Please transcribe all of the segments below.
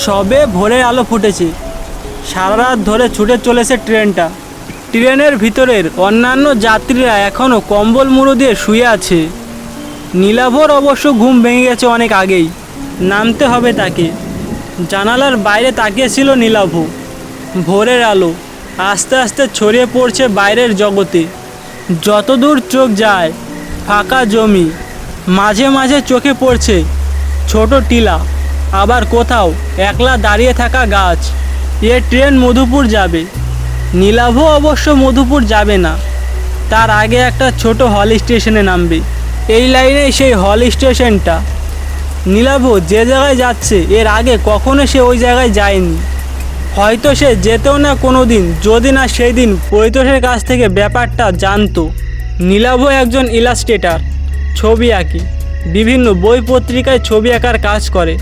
সবে ভোরের আলো ফুটেছে। সারা রাত ধরে ছুটে চলেছে ট্রেনটা। ট্রেনের ভিতরের অন্যান্য যাত্রীরা এখনও কম্বল মুড়ো দিয়ে শুয়ে আছে। নীলাভর অবশ্য ঘুম ভেঙে গেছে অনেক আগেই। নামতে হবে তাকে। জানালার বাইরে তাকিয়েছিল নীলাভ। ভোরের আলো আস্তে আস্তে ছড়িয়ে পড়ছে বাইরের জগতে। যতদূর চোখ যায় ফাঁকা জমি, মাঝে মাঝে চোখে পড়ছে ছোট টিলা, আবার কোথাও একলা দাঁড়িয়ে থাকা গাছ। এ ট্রেন মধুপুর যাবে। নীলাভ অবশ্য মধুপুর যাবে না, তার আগে একটা ছোট হল স্টেশনে নামবে। এই লাইনেই সেই হল স্টেশনটা। নীলাভ যে জায়গায় যাচ্ছে এর আগে কখনো সে ওই জায়গায় যায়নি। হয়তো সে যেতেও না কোনো দিন, যদি না সেই দিন পরিতোষের কাছ থেকে ব্যাপারটা জানতো। নীলাভ একজন ইলাস্ট্রেটার, ছবি আঁকে, বিভিন্ন বই পত্রিকায় ছবি আঁকার কাজ করে।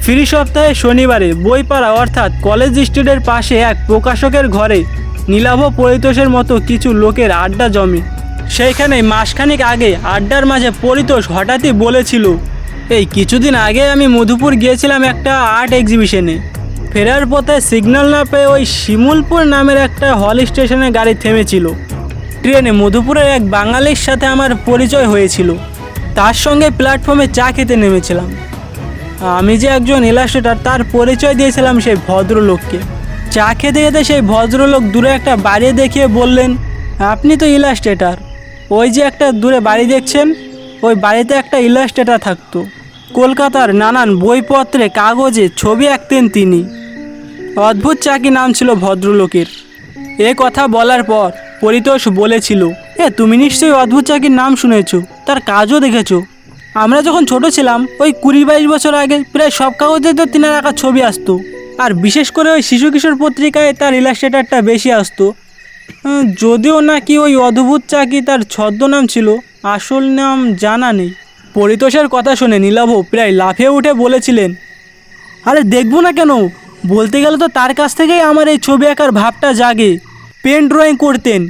ফ্রি সপ্তাহে শনিবারে বইপাড়া অর্থাৎ কলেজ স্ট্রিটের পাশে এক প্রকাশকের ঘরে নীলাভ পরিতোষের মতো কিছু লোকের আড্ডা জমে। সেইখানে মাসখানেক আগে আড্ডার মাঝে পরিতোষ হঠাৎই বলেছিল, এই কিছুদিন আগে আমি মধুপুর গিয়েছিলাম একটা আর্ট এক্সিবিশনে। ফেরার পথে সিগন্যাল না পেয়ে ওই শিমুলপুর নামের একটা হল স্টেশনে গাড়ি থেমেছিল। ট্রেনে মধুপুরের এক বাঙালির সাথে আমার পরিচয় হয়েছিল। তার সঙ্গে প্ল্যাটফর্মে চা খেতে নেমেছিলাম। আমি যে একজন ইলাস্ট্রেটর তার পরিচয় দিয়েছিলাম সেই ভদ্রলোককে। চা খেতে খেতে সেই ভদ্রলোক দূরে একটা বাড়ি দেখিয়ে বললেন, আপনি তো ইলাস্ট্রেটর। ওই যে একটা দূরে বাড়ি দেখছেন, ওই বাড়িতে একটা ইলাস্ট্রেটর থাকতো। কলকাতার নানান বইপত্রে কাগজে ছবি আঁকতেন তিনি। অদ্ভুত চাকি নাম ছিল ভদ্রলোকের। এ কথা বলার পর পরিতোষ বলেছিল, তুমি নিশ্চয়ই অদ্ভুত চাকির নাম শুনেছ, তার কাজও দেখেছো। আমরা যখন ছোট ছিলাম ওই 20-22 বছর আগে প্রায় সব কাগজে তো তিনার আঁকা ছবি আসতো, আর বিশেষ করে ওই শিশু কিশোর পত্রিকায় তার ইলাস্ট্রেটারটা বেশি আসতো। যদিও নাকি ওই অদ্ভুত চাকি তার ছদ্মনাম ছিল, আসল নাম জানা নেই। পরিতোষের কথা শুনে নীলাভ প্রায় লাফিয়ে উঠে বলেছিলেন, আরে দেখবো না কেন, বলতে গেলে তো তার কাছ থেকেই আমার এই ছবি আঁকার ভাবটা জাগে। পেন ড্রয়িং করতেন,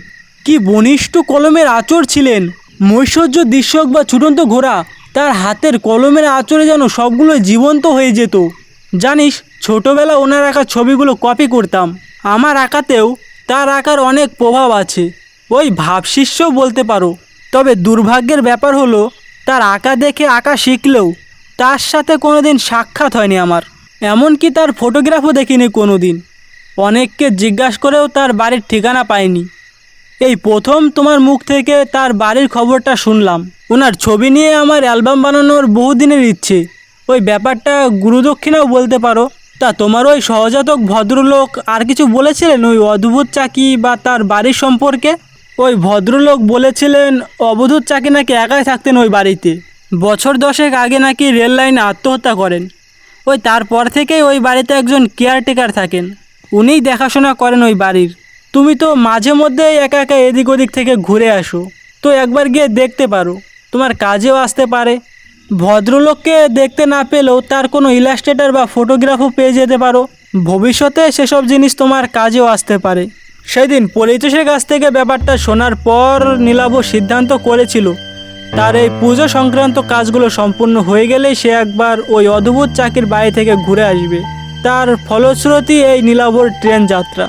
কি বনিষ্ঠ কলমের আঁচড় ছিলেন। মৈশ্বর্য দৃশ্য বা ছুটন্ত ঘোড়া, তার হাতের কলমের আঁচড়ে যেন সবগুলো জীবন্ত হয়ে যেত। জানিস, ছোটোবেলা ওনার আঁকা ছবিগুলো কপি করতাম। আমার আঁকাতেও তার আঁকার অনেক প্রভাব আছে, ওই ভাবশিষ্য বলতে পারো। তবে দুর্ভাগ্যের ব্যাপার হলো তার আঁকা দেখে আঁকা শিখলেও তার সাথে কোনো দিন সাক্ষাৎ হয়নি আমার। এমনকি তার ফটোগ্রাফও দেখিনি কোনো দিন। অনেককে জিজ্ঞাসা করেও তার বাড়ির ঠিকানা পাইনি। এই প্রথম তোমার মুখ থেকে তার বাড়ির খবরটা শুনলাম। ওনার ছবি নিয়ে আমার অ্যালবাম বানানোর বহুদিনের ইচ্ছে। ওই ব্যাপারটা গুরুদক্ষিণাও বলতে পারো। তা তোমার ওই সহজাতক ভদ্রলোক আর কিছু বলেছিলেন ওই অদ্ভুত চাকি বা তার বাড়ির সম্পর্কে? ওই ভদ্রলোক বলেছিলেন অবধূত চাকি নাকি একাই থাকতেন ওই বাড়িতে। বছর 10 আগে নাকি রেল লাইনে আত্মহত্যা করেন। ওই তারপর থেকেই ওই বাড়িতে একজন কেয়ারটেকার থাকেন, উনিই দেখাশোনা করেন ওই বাড়ির। তুমি তো মাঝে মধ্যেই একা একা এদিক ওদিক থেকে ঘুরে আসো, তো একবার গিয়ে দেখতে পারো, তোমার কাজেও আসতে পারে। ভদ্রলোককে দেখতে না পেলেও তার কোনো ইলাস্ট্রেটর বা ফটোগ্রাফও পেয়ে যেতে পারো। ভবিষ্যতে সেসব জিনিস তোমার কাজেও আসতে পারে। সেদিন পরিতোষের কাছ থেকে ব্যাপারটা শোনার পর নীলাভ সিদ্ধান্ত করেছিল তার এই পুজো সংক্রান্ত কাজগুলো সম্পূর্ণ হয়ে গেলেই সে একবার ওই অদ্ভুত চাকির বাড়ি থেকে ঘুরে আসবে। তার ফলশ্রুতি এই নীলাভর ট্রেন যাত্রা।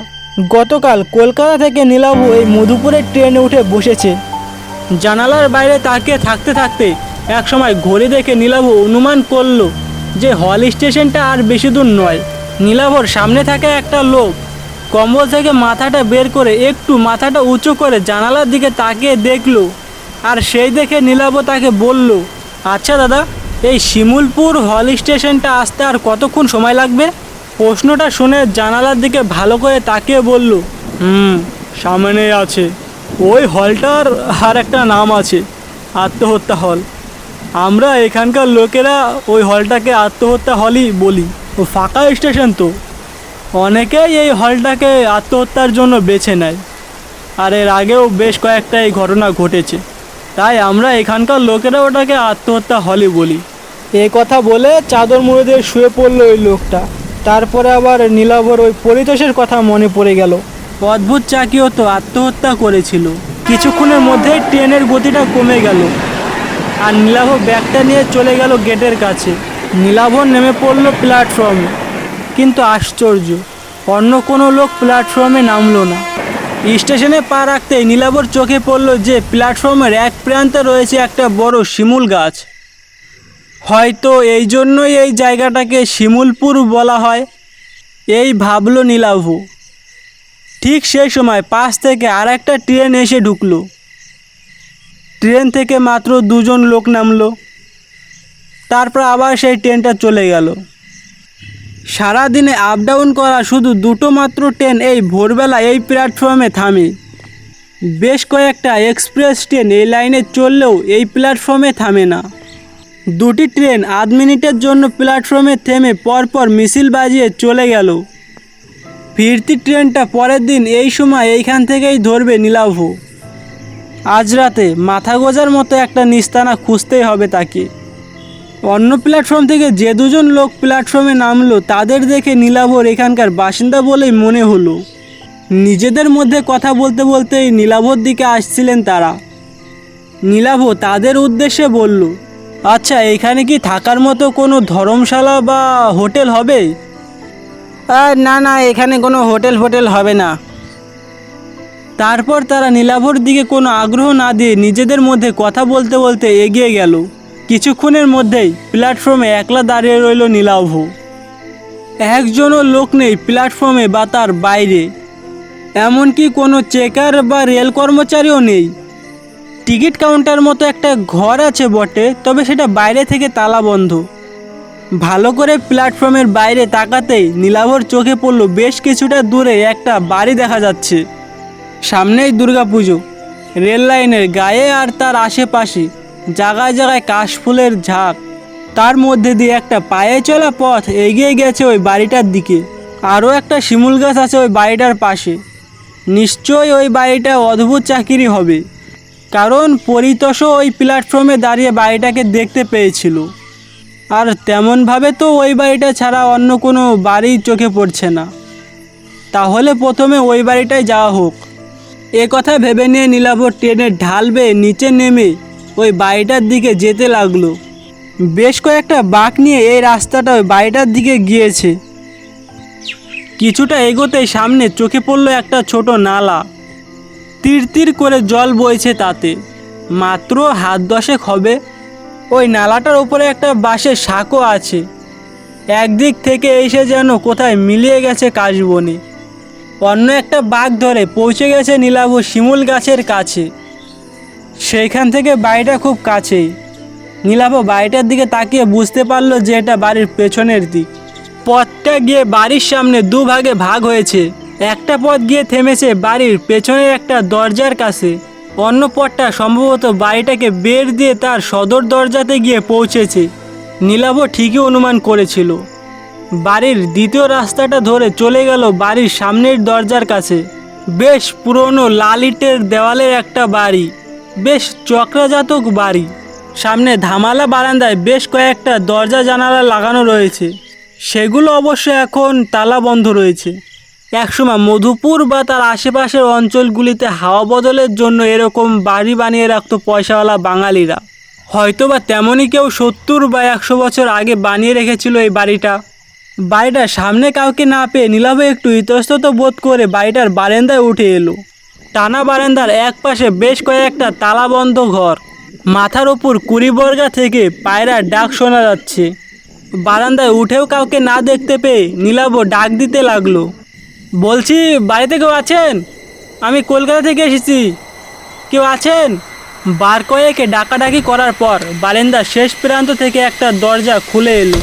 গতকাল কলকাতা থেকে নীলাভ এই মধুপুরের ট্রেনে উঠে বসেছে। জানালার বাইরে তাকিয়ে থাকতে থাকতে একসময় ঘড়ি দেখে নীলাভ অনুমান করল যে হল স্টেশনটা আর বেশি দূর নয়। নীলাভর সামনে থাকা একটা লোক কম্বল থেকে মাথাটা বের করে একটু মাথাটা উঁচু করে জানালার দিকে তাকিয়ে দেখল, আর সেই দেখে নীলাভ তাকে বলল, আচ্ছা দাদা, এই শিমুলপুর হল স্টেশনটা আসতে আর কতক্ষণ সময় লাগবে? প্রশ্নটা শুনে জানালার দিকে ভালো করে তাকিয়ে বলল, সামনেই আছে। ওই হলটার আর একটা নাম আছে, আত্মহত্যা হল। আমরা এখানকার লোকেরা ওই হলটাকে আত্মহত্যা হলই বলি। ও ফাঁকা স্টেশন তো, অনেকেই এই হলটাকে আত্মহত্যার জন্য বেছে নেয়, আর এর আগেও বেশ কয়েকটা এই ঘটনা ঘটেছে, তাই আমরা এখানকার লোকেরা ওটাকে আত্মহত্যা হলই বলি। এই কথা বলে চাদর মুড়ে দিয়ে শুয়ে পড়লো ওই লোকটা। তারপরে আবার নীলাভর ওই পরিতোষের কথা মনে পড়ে গেল। অদ্ভুত চাকিও তো আত্মহত্যা করেছিল। কিছুক্ষণের মধ্যেই ট্রেনের গতিটা কমে গেল, আর নীলাভ ব্যাগটা নিয়ে চলে গেল গেটের কাছে। নীলাভ নেমে পড়ল প্ল্যাটফর্মে। কিন্তু আশ্চর্য, অন্য কোনো লোক প্ল্যাটফর্মে নামলো না। স্টেশনে পা রাখতেই নীলাভর চোখে পড়ল যে প্ল্যাটফর্মের এক প্রান্তে রয়েছে একটা বড় শিমুল গাছ। হয়তো এই জন্যই এই জায়গাটাকে শিমুলপুর বলা হয়, এই ভাবল নীলাভ। ঠিক সেই সময় পাশ থেকে আর একটা ট্রেন এসে ঢুকলো। ট্রেন থেকে মাত্র দুজন লোক নামলো, তারপর আবার সেই ট্রেনটা চলে গেল। সারাদিনে আপ ডাউন করা শুধু দুটো মাত্র ট্রেন এই ভোরবেলা এই প্ল্যাটফর্মে থামে। বেশ কয়েকটা এক্সপ্রেস ট্রেন এই লাইনে চললেও এই প্ল্যাটফর্মে থামে না। দুটি ট্রেন আধ মিনিটের জন্য প্ল্যাটফর্মে থেমে পরপর মিছিল বাজিয়ে চলে গেল। ফিরতি ট্রেনটা পরের দিন এই সময় এইখান থেকেই ধরবে নীলাভ। আজ রাতে মাথা গোজার মতো একটা নিস্তানা খুঁজতেই হবে তাকে। অন্য প্ল্যাটফর্ম থেকে যে দুজন লোক প্ল্যাটফর্মে নামলো তাদের দেখে নীলাভর এখানকার বাসিন্দা বলেই মনে হলো। নিজেদের মধ্যে কথা বলতে বলতেই নীলাভর দিকে আসছিলেন তারা। নীলাভ তাদের উদ্দেশ্যে বলল, আচ্ছা, এখানে কি থাকার মতো কোনো ধর্মশালা বা হোটেল হবে? না না, এখানে কোনো হোটেল হবে না। তারপর তারা নীলাভর দিকে কোনো আগ্রহ না দিয়ে নিজেদের মধ্যে কথা বলতে বলতে এগিয়ে গেল। কিছুক্ষণের মধ্যেই প্ল্যাটফর্মে একলা দাঁড়িয়ে রইল নীলাভ। একজনও লোক নেই প্ল্যাটফর্মে বা তার বাইরে, এমনকি কোনো চেকার বা রেল কর্মচারীও নেই। টিকিট কাউন্টার মতো একটা ঘর আছে বটে, তবে সেটা বাইরে থেকে তালা বন্ধ। ভালো করে প্ল্যাটফর্মের বাইরে তাকাতেই নীলাভর চোখে পড়ল বেশ কিছুটা দূরে একটা বাড়ি দেখা যাচ্ছে। সামনেই দুর্গাপুজো। রেল লাইনের গায়ে আর তার আশেপাশে জায়গায় জায়গায় কাশফুলের ঝাঁক। তার মধ্যে দিয়ে একটা পায়ে চলা পথ এগিয়ে গেছে ওই বাড়িটার দিকে। আরও একটা শিমুল গাছ আছে ওই বাড়িটার পাশে। নিশ্চয়ই ওই বাড়িটা অদ্ভুত চাকরি হবে, কারণ পরিতোষও ওই প্ল্যাটফর্মে দাঁড়িয়ে বাড়িটাকে দেখতে পেয়েছিল। আর তেমনভাবে তো ওই বাড়িটা ছাড়া অন্য কোনো বাড়ি চোখে পড়ছে না। তাহলে প্রথমে ওই বাড়িটায় যাওয়া হোক। এ কথা ভেবে নিয়ে নীলাভ ট্রেনের ঢাল বেয়ে নিচে নেমে ওই বাড়িটার দিকে যেতে লাগলো। বেশ কয়েকটা বাঁক নিয়ে এই রাস্তাটা ওই বাড়িটার দিকে গিয়েছে। কিছুটা এগোতেই সামনে চোখে পড়ল একটা ছোট নালা। তীর তীর করে জল বইছে তাতে, মাত্র হাত দশেক হবে। ওই নালাটার উপরে একটা বাঁশের শাঁখও আছে। একদিক থেকে এসে যেন কোথায় মিলিয়ে গেছে কাশবনে। অন্য একটা বাঁক ধরে পৌঁছে গেছে নীলাভ শিমুল গাছের কাছে। সেইখান থেকে বাড়িটা খুব কাছেই। নীলাভ বাড়িটার দিকে তাকিয়ে বুঝতে পারলো যে এটা বাড়ির পেছনের দিক। পথটা গিয়ে বাড়ির সামনে দুভাগে ভাগ হয়েছে। একটা পথ গিয়ে থেমেছে বাড়ির পেছনের একটা দরজার কাছে, অন্য পথটা সম্ভবত বাড়িটাকে বের দিয়ে তার সদর দরজাতে গিয়ে পৌঁছেছে। নীলাভ ঠিকই অনুমান করেছিল। বাড়ির দ্বিতীয় রাস্তাটা ধরে চলে গেল বাড়ির সামনের দরজার কাছে। বেশ পুরনো লাল ইটের দেওয়ালের একটা বাড়ি, বেশ চক্রাজাতক বাড়ি। সামনে ধামালা বারান্দায় বেশ কয়েকটা দরজা জানালা লাগানো রয়েছে, সেগুলো অবশ্য এখন তালা বন্ধ রয়েছে। একসময় মধুপুর বা তার আশেপাশের অঞ্চলগুলিতে হাওয়া বদলের জন্য এরকম বাড়ি বানিয়ে রাখতো পয়সাওয়ালা বাঙালিরা। হয়তোবা তেমনই কেউ 70 বা 100 বছর আগে বানিয়ে রেখেছিল এই বাড়িটা। বাড়িটার সামনে কাউকে না পেয়ে নীলাভ একটু ইতস্তত বোধ করে বাড়িটার বারান্দায় উঠে এলো। টানা বারান্দার এক পাশে বেশ কয়েকটা তালাবন্ধ ঘর। মাথার ওপর কুড়িবর্গা থেকে পায়রার ডাক শোনা যাচ্ছে। বারান্দায় উঠেও কাউকে না দেখতে পেয়ে নীলাভ ডাক দিতে লাগলো, বলছি, বাড়িতে কেউ আছেন? আমি কলকাতা থেকে এসেছি, কেউ আছেন? বার কয়েকে ডাকাডাকি করার পর বারান্দার শেষ প্রান্ত থেকে একটা দরজা খুলে এলো।